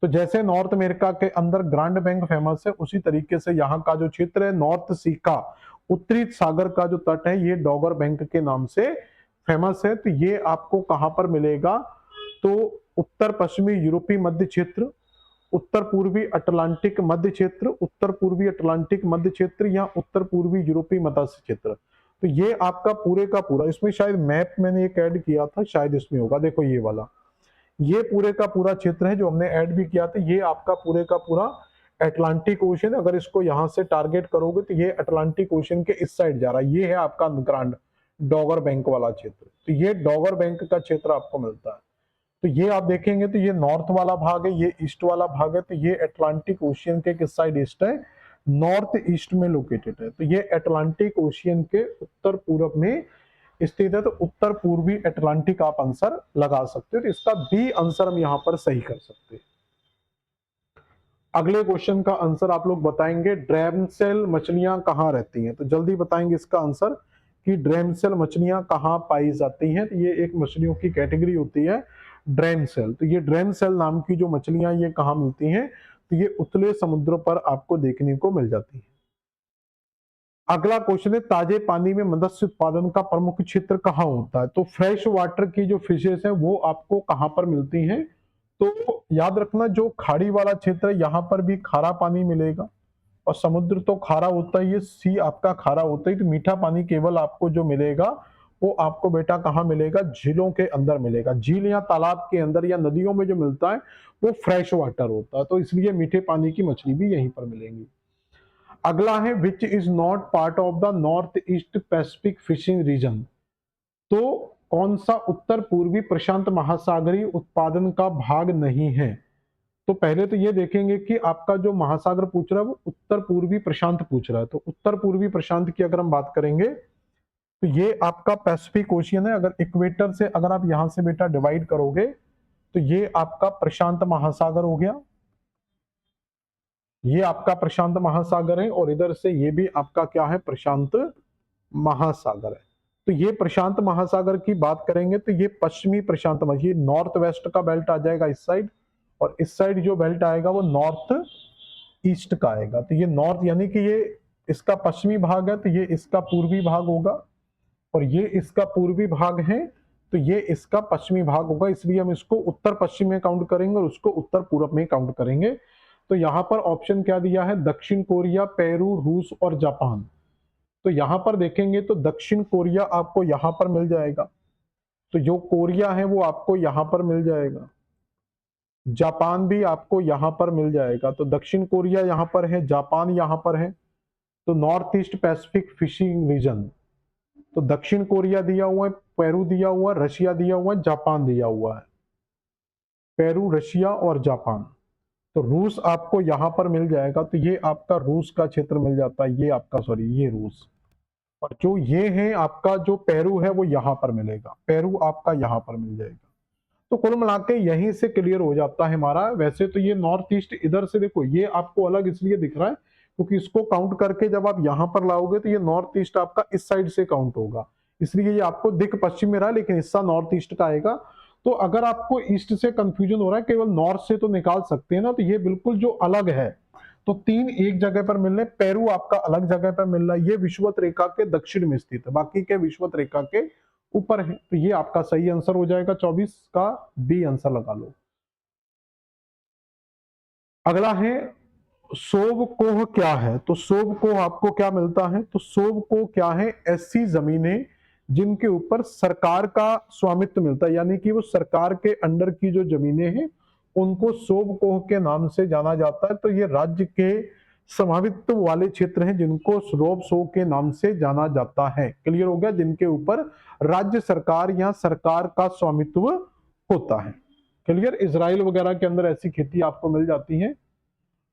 तो जैसे नॉर्थ अमेरिका के अंदर ग्रांड बैंक फेमस है, उसी तरीके से यहाँ का जो क्षेत्र है नॉर्थ सी का, उत्तरी सागर का जो तट है, ये डॉगर बैंक के नाम से फेमस है। तो ये आपको कहां पर मिलेगा, तो उत्तर पश्चिमी यूरोपीय मध्य क्षेत्र, उत्तर पूर्वी अटलांटिक मध्य क्षेत्र, उत्तर पूर्वी अटलांटिक मध्य क्षेत्र या उत्तर पूर्वी यूरोपीय मध्य क्षेत्र। तो ये आपका पूरे का पूरा, इसमें शायद मैप मैंने एक ऐड किया था, शायद इसमें होगा, देखो ये वाला, ये पूरे का पूरा क्षेत्र है जो हमने ऐड भी किया था। ये आपका पूरे का पूरा अटलांटिक ओशन, अगर इसको यहां से टारगेट करोगे तो ये अटलांटिक ओशन के इस साइड जा रहा है। ये है आपका ग्रांड डॉगर बैंक वाला क्षेत्र। तो ये डॉगर बैंक का क्षेत्र आपको मिलता है। तो ये आप देखेंगे तो ये नॉर्थ वाला भाग है, ये ईस्ट वाला भाग है। तो ये अटलांटिक ओशियन के किस साइड ईस्ट है, नॉर्थ ईस्ट में लोकेटेड है। तो ये अटलांटिक ओशियन के उत्तर पूर्व में स्थित है। तो उत्तर पूर्वी अटलांटिक आप आंसर लगा सकते हो। तो इसका बी आंसर हम यहां पर सही कर सकते हैं। अगले क्वेश्चन का आंसर आप लोग बताएंगे, ड्रैमसेल मछलियां कहां रहती हैं। तो जल्दी बताएंगे इसका आंसर कि ड्रैमसेल मछलियां कहां पाई जाती हैं। तो ये एक मछलियों की कैटेगरी होती है ड्रैमसेल। तो ये ड्रैमसेल नाम की जो मछलियां ये कहां मिलती हैं, तो ये उतले समुद्रों पर आपको देखने को मिल जाती है। अगला क्वेश्चन है, ताजे पानी में मत्स्य उत्पादन का प्रमुख क्षेत्र कहां होता है। तो फ्रेश वाटर की जो फिशेस है वो आपको कहां पर मिलती हैं, तो याद रखना जो खाड़ी वाला क्षेत्र है यहाँ पर भी खारा पानी मिलेगा, और समुद्र तो खारा होता ही है, सी आपका खारा होता ही। तो मीठा पानी केवल आपको जो मिलेगा वो आपको बेटा कहाँ मिलेगा, झीलों के अंदर मिलेगा। झील या तालाब के अंदर या नदियों में जो मिलता है वो फ्रेश वाटर होता है। तो इसलिए मीठे पानी की मछली भी यहीं पर मिलेंगी। अगला है, which is not part of the north east Pacific fishing region. तो कौन सा उत्तर पूर्वी प्रशांत महासागरीय उत्पादन का भाग नहीं है। तो पहले तो ये देखेंगे कि आपका जो महासागर पूछ रहा है वो उत्तर पूर्वी प्रशांत पूछ रहा है। तो उत्तर पूर्वी प्रशांत की अगर हम बात करेंगे तो ये आपका पैसिफिक ओशियन है। अगर इक्वेटर से अगर आप यहां से बेटा डिवाइड करोगे तो ये आपका प्रशांत महासागर हो गया, ये आपका प्रशांत महासागर है, और इधर से ये भी आपका क्या है, प्रशांत महासागर है। तो ये प्रशांत महासागर की बात करेंगे तो ये पश्चिमी प्रशांत, ये नॉर्थ वेस्ट का बेल्ट आ जाएगा इस साइड, और इस साइड जो बेल्ट आएगा वो नॉर्थ ईस्ट का आएगा। तो ये नॉर्थ यानी कि ये इसका पश्चिमी भाग है, तो ये इसका पूर्वी भाग होगा, और ये इसका पूर्वी भाग है, तो ये इसका पश्चिमी भाग होगा। इसलिए हम इसको उत्तर पश्चिम में काउंट करेंगे और उसको उत्तर पूर्व में काउंट करेंगे। तो यहां पर ऑप्शन क्या दिया है, दक्षिण कोरिया, पेरू, रूस और जापान। तो यहां पर देखेंगे तो दक्षिण कोरिया आपको यहां पर मिल जाएगा, तो जो कोरिया है वो आपको यहां पर मिल जाएगा। जापान भी आपको यहां पर मिल जाएगा। तो दक्षिण कोरिया यहां पर है, जापान यहां पर है। तो north east Pacific fishing region, तो दक्षिण कोरिया दिया हुआ है, पेरू दिया हुआ है, रशिया दिया हुआ है, जापान दिया हुआ है, पेरू, रशिया और जापान। तो रूस आपको यहां पर मिल जाएगा। तो ये आपका रूस का क्षेत्र मिल जाता है, ये आपका सॉरी ये रूस, और जो ये है आपका जो पेरू है वो यहां पर मिलेगा, पेरू आपका यहां पर मिल जाएगा। तो कुल मिला के यहीं से क्लियर हो जाता है हमारा। वैसे तो ये नॉर्थ ईस्ट इधर से देखो ये आपको अलग इसलिए दिख रहा है क्योंकि इसको काउंट करके जब आप यहां पर लाओगे तो ये नॉर्थ ईस्ट आपका इस साइड से काउंट होगा, इसलिए ये आपको दिख पश्चिम में रहा, लेकिन हिस्सा नॉर्थ ईस्ट का आएगा। तो अगर आपको ईस्ट से कंफ्यूजन हो रहा है, केवल नॉर्थ से तो निकाल सकते हैं ना, तो ये बिल्कुल जो अलग है। तो तीन एक जगह पर मिल रहे, पेरू आपका अलग जगह पर मिल रहा है, ये विषुवत रेखा के दक्षिण में स्थित है, बाकी के विषुवत रेखा के ऊपर है। तो ये आपका सही आंसर हो जाएगा, 24 का बी आंसर लगा लो। अगला है, सोवकोह क्या है। तो सोवकोह आपको क्या मिलता है, तो सोवकोह क्या है, ऐसी जमीनें जिनके ऊपर सरकार का स्वामित्व मिलता है, यानी कि वो सरकार के अंडर की जो जमीनें हैं उनको सोवकोह के नाम से जाना जाता है। तो ये राज्य के स्वामित्व वाले क्षेत्र हैं जिनको सोवकोह के नाम से जाना जाता है। क्लियर हो गया, जिनके ऊपर राज्य सरकार या सरकार का स्वामित्व होता है। क्लियर, इजराइल वगैरह के अंदर ऐसी खेती आपको मिल जाती है।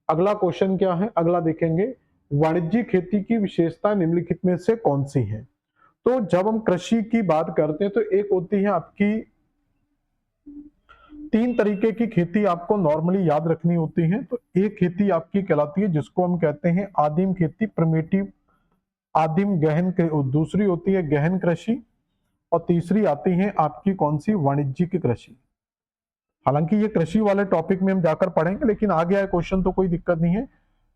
अगला क्वेश्चन क्या है, अगला देखेंगे, वाणिज्यिक खेती की विशेषता निम्नलिखित में से कौन सी है। तो जब हम कृषि की बात करते हैं तो एक होती है आपकी, तीन तरीके की खेती आपको नॉर्मली याद रखनी होती है। तो एक खेती आपकी कहलाती है जिसको हम कहते हैं आदिम खेती, प्रिमिटिव, आदिम गहन, दूसरी होती है गहन कृषि, और तीसरी आती है आपकी कौन सी, वाणिज्यिक कृषि। हालांकि ये कृषि वाले टॉपिक में हम जाकर पढ़ेंगे, लेकिन आ गया है क्वेश्चन तो कोई दिक्कत नहीं है।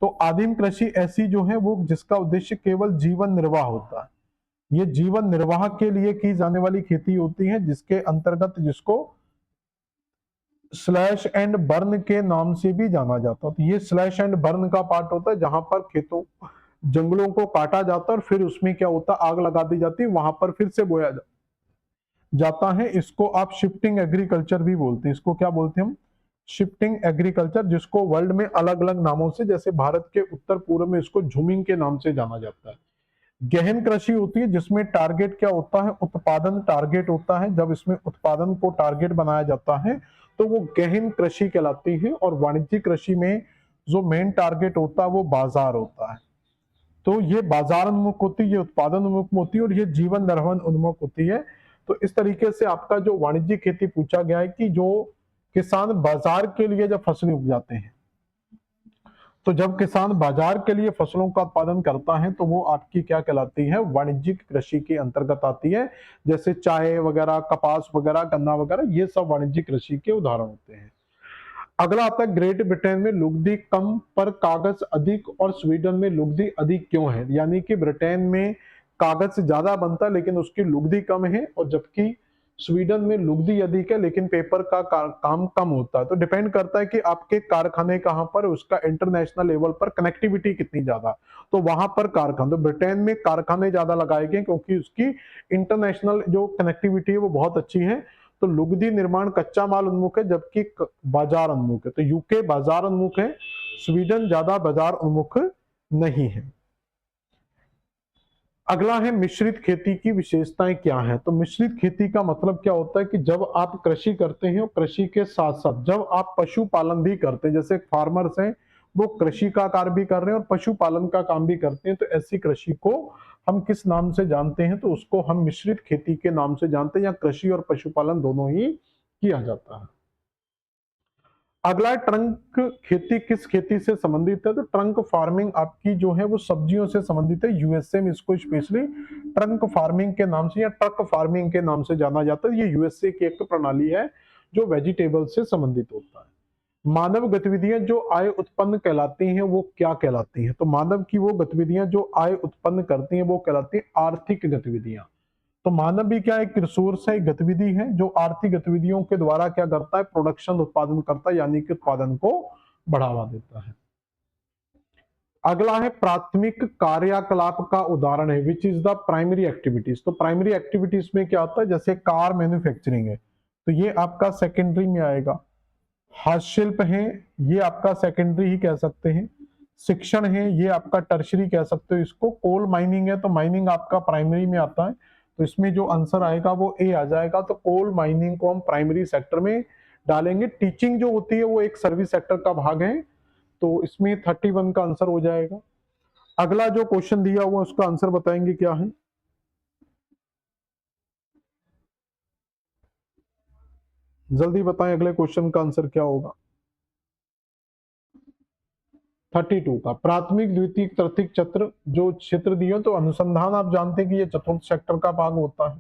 तो आदिम कृषि ऐसी जो है वो जिसका उद्देश्य केवल जीवन निर्वाह होता है। ये जीवन निर्वाह के लिए की जाने वाली खेती होती है, जिसके अंतर्गत जिसको स्लैश एंड बर्न के नाम से भी जाना जाता है। तो ये स्लैश एंड बर्न का पार्ट होता है जहां पर खेतों जंगलों को काटा जाता है और फिर उसमें क्या होता है, आग लगा दी जाती है, वहां पर फिर से बोया जाता है। इसको आप शिफ्टिंग एग्रीकल्चर भी बोलते हैं। इसको क्या बोलते हैं हम? शिफ्टिंग एग्रीकल्चर, जिसको वर्ल्ड में अलग अलग नामों से, जैसे भारत के उत्तर पूर्व में इसको झूमिंग के नाम से जाना जाता है। गहन कृषि होती है जिसमें टारगेट क्या होता है, उत्पादन टारगेट होता है। जब इसमें उत्पादन को टारगेट बनाया जाता है तो वो गहन कृषि कहलाती है। और वाणिज्यिक कृषि में जो मेन टारगेट होता है वो बाजार होता है। तो ये बाजार उन्मुख होती है, ये उत्पादन उन्मुख होती है और ये जीवन निर्वहन उन्मुख होती है। तो इस तरीके से आपका जो वाणिज्यिक खेती पूछा गया है कि जो किसान बाजार के लिए जब फसलें उपजाते हैं, तो जब किसान बाजार के लिए फसलों का उत्पादन करता है तो वो आपकी क्या कहलाती है, वाणिज्यिक कृषि के अंतर्गत आती है। जैसे चाय वगैरह, कपास वगैरह, गन्ना वगैरह, ये सब वाणिज्यिक कृषि के उदाहरण होते हैं। अगला आता है ग्रेट ब्रिटेन में लुगदी कम पर कागज अधिक और स्वीडन में लुगदी अधिक क्यों है? यानी कि ब्रिटेन में कागज ज्यादा बनता है लेकिन उसकी लुगदी कम है, और जबकि स्वीडन में लुगदी अधिक है लेकिन पेपर का काम कम होता है। तो डिपेंड करता है कि आपके कारखाने कहां पर, उसका इंटरनेशनल लेवल पर कनेक्टिविटी कितनी ज्यादा, तो वहां पर कारखाने, तो ब्रिटेन में कारखाने ज्यादा लगाए गए क्योंकि उसकी इंटरनेशनल जो कनेक्टिविटी है वो बहुत अच्छी है। तो लुगदी निर्माण कच्चा माल उन्मुख है जबकि बाजार उन्मुख है। तो यूके बाजार उन्मुख है, स्वीडन ज्यादा बाजार उन्मुख नहीं है। अगला है मिश्रित खेती की विशेषताएं क्या है? तो मिश्रित खेती का मतलब क्या होता है कि जब आप कृषि करते हैं और कृषि के साथ साथ जब आप पशुपालन भी करते हैं, जैसे फार्मर्स हैं वो कृषि का कार्य भी कर रहे हैं और पशुपालन का काम भी करते हैं, तो ऐसी कृषि को हम किस नाम से जानते हैं? तो उसको हम मिश्रित खेती के नाम से जानते हैं, या कृषि और पशुपालन दोनों ही किया जाता है। अगला ट्रंक खेती किस खेती से संबंधित है? तो ट्रंक फार्मिंग आपकी जो है वो सब्जियों से संबंधित है। यूएसए में इसको स्पेशली ट्रंक फार्मिंग के नाम से या ट्रक फार्मिंग के नाम से जाना जाता है। ये यूएसए की एक प्रणाली है जो वेजिटेबल से संबंधित होता है। मानव गतिविधियां जो आय उत्पन्न कहलाती हैं वो क्या कहलाती हैं? तो मानव की वो गतिविधियां जो आय उत्पन्न करती हैं वो कहलाती है आर्थिक गतिविधियां। तो मानव भी क्या एक रिसोर्स है, एक गतिविधि है जो आर्थिक गतिविधियों के द्वारा क्या करता है, प्रोडक्शन उत्पादन करता है, यानी कि उत्पादन को बढ़ावा देता है। अगला है प्राथमिक कार्यकलाप का उदाहरण है, which is the primary activities. तो प्राइमरी एक्टिविटीज में क्या होता है, जैसे कार मैन्युफैक्चरिंग है तो ये आपका सेकेंडरी में आएगा। हस्तशिल्प है, ये आपका सेकेंडरी ही कह सकते हैं। शिक्षण है, ये आपका टर्शरी कह सकते हो इसको। कोल माइनिंग है तो माइनिंग आपका प्राइमरी में आता है, तो इसमें जो आंसर आएगा वो ए आ जाएगा। तो कोल माइनिंग को हम प्राइमरी सेक्टर में डालेंगे। टीचिंग जो होती है वो एक सर्विस सेक्टर का भाग है, तो इसमें 31 का आंसर हो जाएगा। अगला जो क्वेश्चन दिया हुआ उसका आंसर बताएंगे क्या है? जल्दी बताएं अगले क्वेश्चन का आंसर क्या होगा? 32 का प्राथमिक द्वितीयक तृतीयक चक्र जो क्षेत्र दिए तो अनुसंधान आप जानते हैं कि ये चतुर्थ सेक्टर का भाग होता है,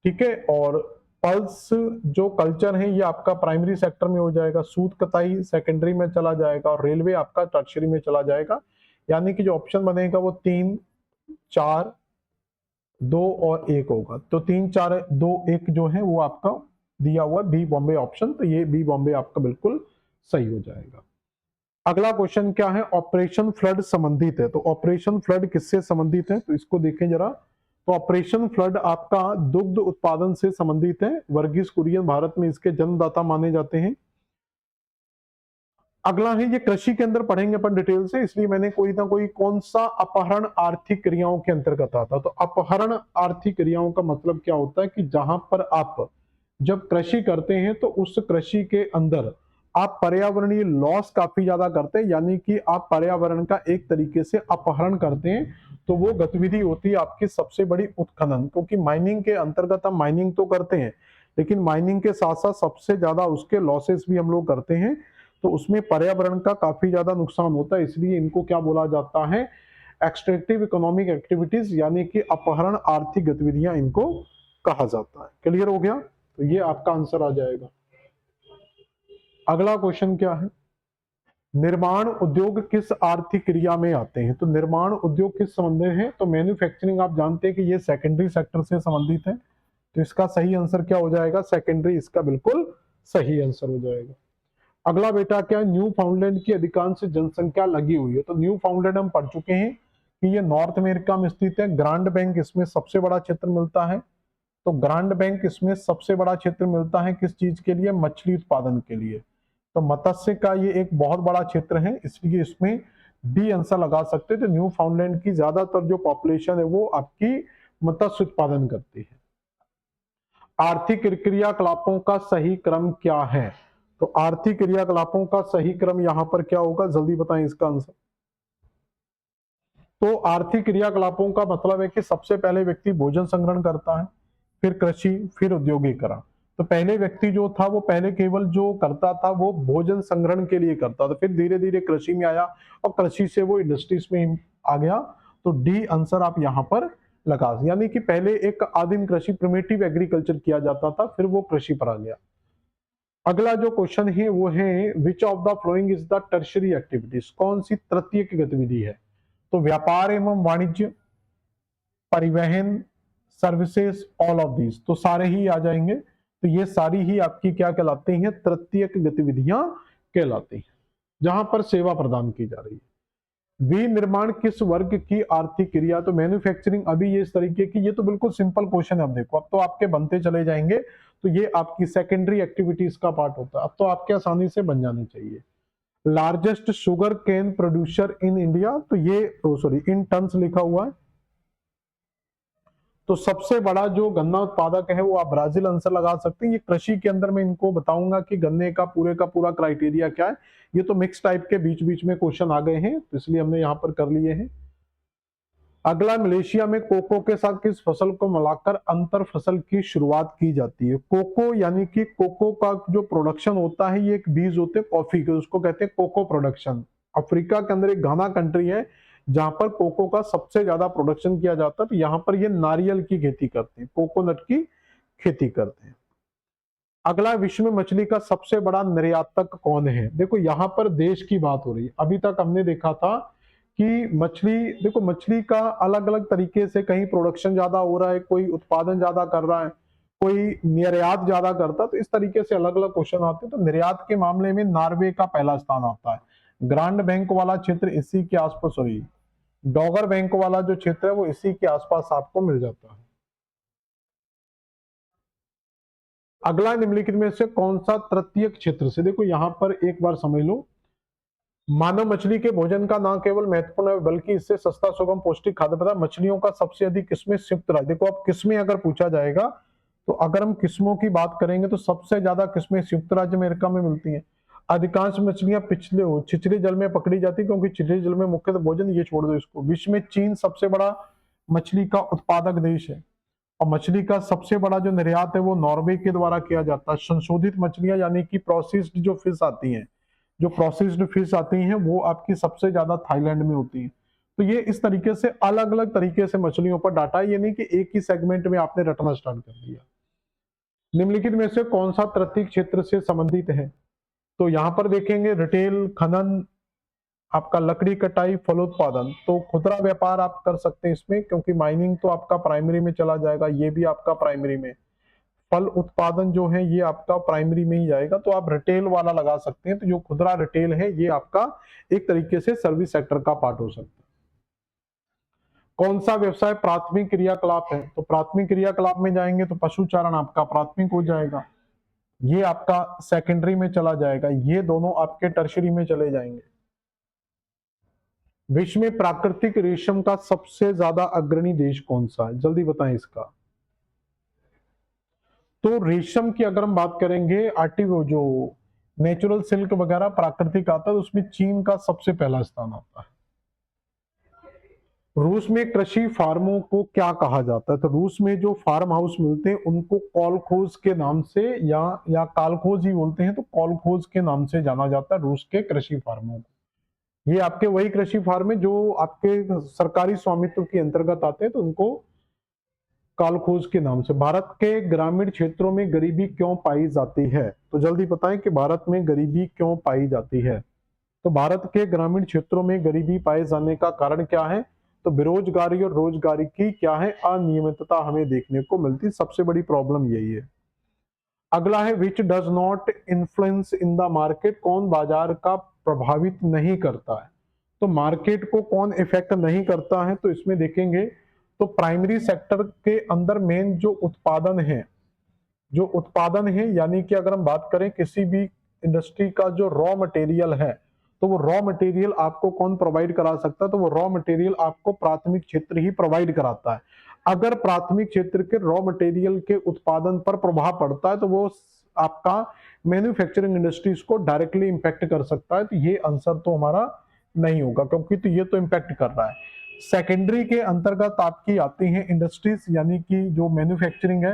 ठीक है। और पल्स जो कल्चर है ये आपका प्राइमरी सेक्टर में हो जाएगा। सूत कताई सेकेंडरी में चला जाएगा और रेलवे आपका टर्शियरी में चला जाएगा। यानी कि जो ऑप्शन बनेगा वो 3, 4, 2 और 1 होगा। तो 3, 4, 2, 1 जो है वो आपका दिया हुआ बी बॉम्बे ऑप्शन, तो ये बी बॉम्बे आपका बिल्कुल सही हो जाएगा। अगला क्वेश्चन क्या है? ऑपरेशन फ्लड संबंधित है। तो ऑपरेशन फ्लड किससे संबंधित है? तो इसको देखें जरा। तो ऑपरेशन फ्लड आपका दुग्ध उत्पादन से संबंधित है। वर्गीस कुरियन भारत में इसके जन्मदाता माने जाते हैं। अगला है, ये कृषि के अंदर पढ़ेंगे अपन डिटेल से, इसलिए मैंने कोई ना कोई कौन सा अपहरण आर्थिक क्रियाओं के अंतर्गत आता। तो अपहरण आर्थिक क्रियाओं का मतलब क्या होता है कि जहां पर आप जब कृषि करते हैं तो उस कृषि के अंदर आप पर्यावरणीय लॉस काफी ज्यादा करते हैं, यानी कि आप पर्यावरण का एक तरीके से अपहरण करते हैं। तो वो गतिविधि होती है आपकी सबसे बड़ी उत्खनन, क्योंकि माइनिंग के अंतर्गत हम माइनिंग तो करते हैं लेकिन माइनिंग के साथ साथ सबसे ज्यादा उसके लॉसेस भी हम लोग करते हैं। तो उसमें पर्यावरण का काफी ज्यादा नुकसान होता है, इसलिए इनको क्या बोला जाता है? एक्सट्रैक्टिव इकोनॉमिक एक्टिविटीज, यानी कि अपहरण आर्थिक गतिविधियां इनको कहा जाता है। क्लियर हो गया? तो ये आपका आंसर आ जाएगा। अगला क्वेश्चन क्या है, निर्माण उद्योग किस आर्थिक क्रिया में आते हैं? तो निर्माण उद्योग किस संबंध में है? तो मैन्युफैक्चरिंग आप जानते हैं कि ये सेकेंडरी सेक्टर से संबंधित है, तो इसका सही आंसर क्या हो जाएगा? सेकेंडरी इसका बिल्कुल सही आंसर हो जाएगा। अगला बेटा क्या, न्यू फाउंडलैंड की अधिकांश जनसंख्या लगी हुई है? तो न्यू फाउंडलैंड हम पढ़ चुके हैं कि ये नॉर्थ अमेरिका में स्थित है। ग्रांड बैंक इसमें सबसे बड़ा क्षेत्र मिलता है। तो ग्रांड बैंक इसमें सबसे बड़ा क्षेत्र मिलता है किस चीज के लिए? मछली उत्पादन के लिए। तो मत्स्य का ये एक बहुत बड़ा क्षेत्र है, इसलिए इसमें डी आंसर लगा सकते हैं। तो न्यू फाउंडलैंड की ज्यादातर जो पॉपुलेशन है वो आपकी मत्स्य उत्पादन करती है। आर्थिक क्रियाकलापों का सही क्रम क्या है? तो आर्थिक क्रियाकलापों का सही क्रम यहां पर क्या होगा? जल्दी बताएं इसका आंसर। तो आर्थिक क्रियाकलापों का मतलब है कि सबसे पहले व्यक्ति भोजन संग्रहण करता है, फिर कृषि, फिर औद्योगिकरण। तो पहले व्यक्ति जो था वो पहले केवल जो करता था वो भोजन संग्रहण के लिए करता था, फिर धीरे धीरे कृषि में आया और कृषि से वो इंडस्ट्रीज में आ गया। तो डी आंसर आप यहां पर लगा, यानी कि पहले एक आदिम कृषि प्रिमिटिव एग्रीकल्चर किया जाता था, फिर वो कृषि पर आ गया। अगला जो क्वेश्चन है वो है which of the following is the tertiary activities? कौन सी तृतीयक गतिविधि है? तो व्यापार एवं वाणिज्य, परिवहन, सर्विसेज, ऑल ऑफ दीज। तो सारे ही आ जाएंगे। तो ये सारी ही आपकी क्या कहलाती हैं? तृतीयक गतिविधियां कहलाती हैं, जहां पर सेवा प्रदान की जा रही है। विनिर्माण किस वर्ग की आर्थिक क्रिया? तो मैन्युफैक्चरिंग। अभी ये इस तरीके की, ये तो बिल्कुल सिंपल क्वेश्चन है। अब देखो, अब तो आपके बनते चले जाएंगे। तो ये आपकी सेकेंडरी एक्टिविटीज का पार्ट होता है, अब तो आपके आसानी से बन जाने चाहिए। Largest sugarcane producer in India? तो ये सॉरी इन टन्स लिखा हुआ है। तो सबसे बड़ा जो गन्ना उत्पादक है वो आप ब्राजील आंसर लगा सकते हैं। ये कृषि के अंदर मैं इनको बताऊंगा कि गन्ने का पूरा क्राइटेरिया क्या है। ये तो मिक्स टाइप के बीच बीच में क्वेश्चन आ गए हैं, तो इसलिए हमने यहाँ पर कर लिए हैं। अगला, मलेशिया में कोको के साथ किस फसल को मिलाकर अंतर फसल की शुरुआत की जाती है? कोको यानी कि कोको का जो प्रोडक्शन होता है, ये एक बीज होते हैं कॉफी के, उसको कहते हैं कोको प्रोडक्शन। अफ्रीका के अंदर एक घाना कंट्री है जहां पर कोको का सबसे ज्यादा प्रोडक्शन किया जाता है। तो यहाँ पर ये नारियल की खेती करते हैं, कोकोनट की खेती करते हैं। अगला, विश्व में मछली का सबसे बड़ा निर्यातक कौन है? देखो यहाँ पर देश की बात हो रही है। अभी तक हमने देखा था कि मछली, देखो मछली का अलग अलग तरीके से, कहीं प्रोडक्शन ज्यादा हो रहा है, कोई उत्पादन ज्यादा कर रहा है, कोई निर्यात ज्यादा करता है, तो इस तरीके से अलग अलग क्वेश्चन आते हैं। तो निर्यात के मामले में नॉर्वे का पहला स्थान आता है। ग्रांड बैंक वाला क्षेत्र इसी के आसपास, सॉरी डॉगर बैंक वाला जो क्षेत्र है वो इसी के आसपास आपको मिल जाता है। अगला, निम्नलिखित में से कौन सा तृतीयक क्षेत्र से? देखो यहां पर एक बार समझ लो, मानव मछली के भोजन का न केवल महत्वपूर्ण है बल्कि इससे सस्ता सुगम पौष्टिक खाद्य पदार्थ। मछलियों का सबसे अधिक किस्में संयुक्त राज्य। देखो अब किस्में अगर पूछा जाएगा, तो अगर हम किस्मों की बात करेंगे तो सबसे ज्यादा किस्में संयुक्त राज्य अमेरिका में मिलती हैं। अधिकांश मछलियां पिछले छिछले जल में पकड़ी जाती है, क्योंकि छिछले जल में मुख्यतः भोजन, ये छोड़ दो इसको। विश्व में चीन सबसे बड़ा मछली का उत्पादक देश है, और मछली का सबसे बड़ा जो निर्यात है वो नॉर्वे के द्वारा किया जाता है। संशोधित मछलियां यानी कि प्रोसेस्ड जो फिश आती हैं, जो प्रोसेस्ड फिश आती हैं वो आपकी सबसे ज्यादा थाईलैंड में होती है। तो ये इस तरीके से अलग अलग तरीके से मछलियों पर डाटा है, ये नहीं कि एक ही सेगमेंट में आपने रटना स्टार्ट कर दिया। निम्नलिखित में से कौन सा तृतीय क्षेत्र से संबंधित है? तो यहां पर देखेंगे रिटेल, खनन, आपका लकड़ी कटाई, फलोत्पादन। तो खुदरा व्यापार आप कर सकते हैं इसमें, क्योंकि माइनिंग तो आपका प्राइमरी में चला जाएगा, ये भी आपका प्राइमरी में। फल उत्पादन जो है ये आपका प्राइमरी में ही जाएगा, तो आप रिटेल वाला लगा सकते हैं। तो जो खुदरा रिटेल है ये आपका एक तरीके से सर्विस सेक्टर का पार्ट हो सकता है। कौन सा व्यवसाय प्राथमिक क्रियाकलाप है? तो प्राथमिक क्रियाकलाप में जाएंगे तो पशुचारण आपका प्राथमिक हो जाएगा, ये आपका सेकेंडरी में चला जाएगा, ये दोनों आपके टर्शरी में चले जाएंगे। विश्व में प्राकृतिक रेशम का सबसे ज्यादा अग्रणी देश कौन सा है? जल्दी बताएं इसका। तो रेशम की अगर हम बात करेंगे, आर्टिव जो नेचुरल सिल्क वगैरह प्राकृतिक आता है, उसमें चीन का सबसे पहला स्थान आता है। रूस में कृषि फार्मों को क्या कहा जाता है? तो रूस में जो फार्म हाउस मिलते हैं उनको कॉलखोज के नाम से या कालखोज ही बोलते हैं, तो कॉलखोज के नाम से जाना जाता है रूस के कृषि फार्मों को। ये आपके वही कृषि फार्म है जो आपके सरकारी स्वामित्व के अंतर्गत आते हैं, तो उनको कालखोज के नाम से। भारत के ग्रामीण क्षेत्रों में गरीबी क्यों पाई जाती है? तो जल्दी बताएं कि भारत में गरीबी क्यों पाई जाती है। तो भारत के ग्रामीण क्षेत्रों में गरीबी पाए जाने का कारण क्या है? तो बेरोजगारी और रोजगारी की क्या है अनियमितता हमें देखने को मिलती, सबसे बड़ी प्रॉब्लम यही है। अगला है which does not influence in the market, कौन बाजार का प्रभावित नहीं करता है? तो मार्केट को कौन इफेक्ट नहीं करता है? तो इसमें देखेंगे तो प्राइमरी सेक्टर के अंदर मेन जो उत्पादन है यानी कि अगर हम बात करें किसी भी इंडस्ट्री का जो रॉ मटेरियल है, तो वो रॉ मटेरियल आपको कौन प्रोवाइड करा सकता है? तो वो रॉ मटेरियल आपको प्राथमिक क्षेत्र ही प्रोवाइड कराता है। अगर प्राथमिक क्षेत्र के रॉ मटेरियल के उत्पादन पर प्रभाव पड़ता है तो वो आपका मैन्युफैक्चरिंग इंडस्ट्रीज को डायरेक्टली इंपैक्ट कर सकता है। तो ये आंसर तो हमारा नहीं होगा, क्योंकि तो ये तो इंपैक्ट कर रहा है। सेकेंडरी के अंतर्गत आपकी आती हैं इंडस्ट्रीज, यानी कि जो मैन्युफैक्चरिंग है।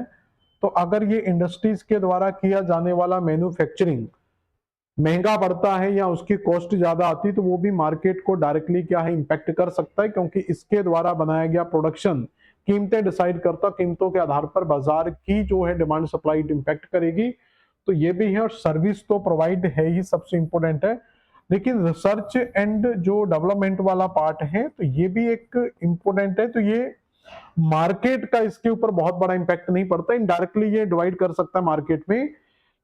तो अगर ये इंडस्ट्रीज के द्वारा किया जाने वाला मैन्युफैक्चरिंग महंगा पड़ता है या उसकी कॉस्ट ज्यादा आती है तो वो भी मार्केट को डायरेक्टली क्या है इंपैक्ट कर सकता है, क्योंकि इसके द्वारा बनाया गया प्रोडक्शन कीमतें डिसाइड करता, कीमतों के आधार पर बाजार की जो है डिमांड सप्लाई इंपैक्ट करेगी। तो ये भी है, और सर्विस तो प्रोवाइड है ही, सबसे इंपॉर्टेंट है। लेकिन रिसर्च एंड जो डेवलपमेंट वाला पार्ट है तो ये भी एक इंपॉर्टेंट है। तो ये मार्केट का इसके ऊपर बहुत बड़ा इंपैक्ट नहीं पड़ता, इनडायरेक्टली ये डिवाइड कर सकता है मार्केट में।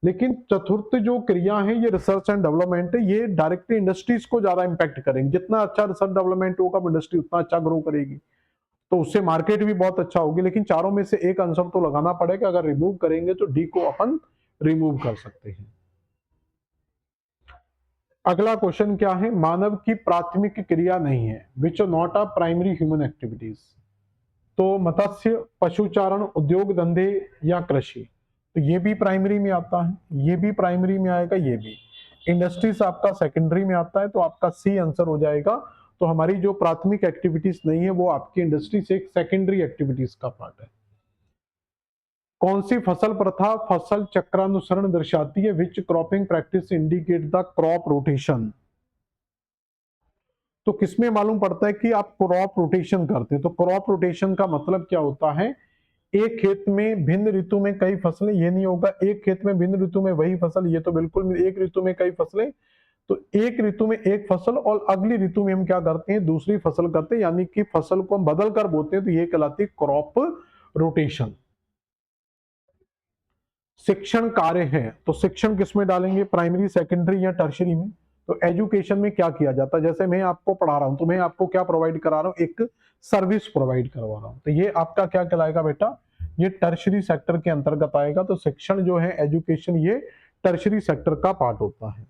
लेकिन चतुर्थ जो क्रिया है ये रिसर्च एंड डेवलपमेंट है, ये डायरेक्टली इंडस्ट्रीज को ज्यादा इंपैक्ट करेंगे। जितना अच्छा रिसर्च डेवलपमेंट होगा इंडस्ट्री उतना अच्छा ग्रो करेगी, तो उससे मार्केट भी बहुत अच्छा होगी। लेकिन चारों में से एक आंसर तो लगाना पड़ेगा, अगर रिमूव करेंगे तो डी को अपन रिमूव कर सकते हैं। अगला क्वेश्चन क्या है? मानव की प्राथमिक क्रिया नहीं है, which not a primary human activities. तो मत्स्य, पशुचारण, उद्योग धंधे या कृषि। तो ये भी प्राइमरी में आता है, ये भी प्राइमरी में आएगा, ये भी। इंडस्ट्रीज आपका सेकेंडरी में आता है, तो आपका सी आंसर हो जाएगा। तो हमारी जो प्राथमिक एक्टिविटीज नहीं है वो आपकी इंडस्ट्री से एक सेकेंडरी एक्टिविटीज का पार्ट है। कौन सी फसल प्रथा फसल चक्रानुसरण दर्शाती है? Which cropping practice indicate the crop rotation. तो किसमें मालूम पड़ता है कि आप क्रॉप रोटेशन करते हैं? तो क्रॉप रोटेशन का मतलब क्या होता है? एक खेत में भिन्न ऋतु में कई फसलें, ये नहीं होगा एक खेत में भिन्न ऋतु में वही फसल, ये तो बिल्कुल एक ऋतु में कई फसलें। तो एक ऋतु में एक फसल और अगली ऋतु में हम क्या करते हैं? दूसरी फसल करते हैं, यानी कि फसल को हम बदल कर बोते हैं, तो ये कहलाती है क्रॉप रोटेशन। शिक्षण कार्य है, तो शिक्षण किसमें डालेंगे? प्राइमरी, सेकेंडरी या टर्शरी में? तो एजुकेशन में क्या किया जाता है? जैसे मैं आपको पढ़ा रहा हूं तो मैं आपको क्या प्रोवाइड करा रहा हूं? एक सर्विस प्रोवाइड करवा रहा हूं, तो ये आपका क्या कहलाएगा बेटा? ये टर्शरी सेक्टर के अंतर्गत आएगा। तो शिक्षण जो है, एजुकेशन, ये टर्शरी सेक्टर का पार्ट होता है।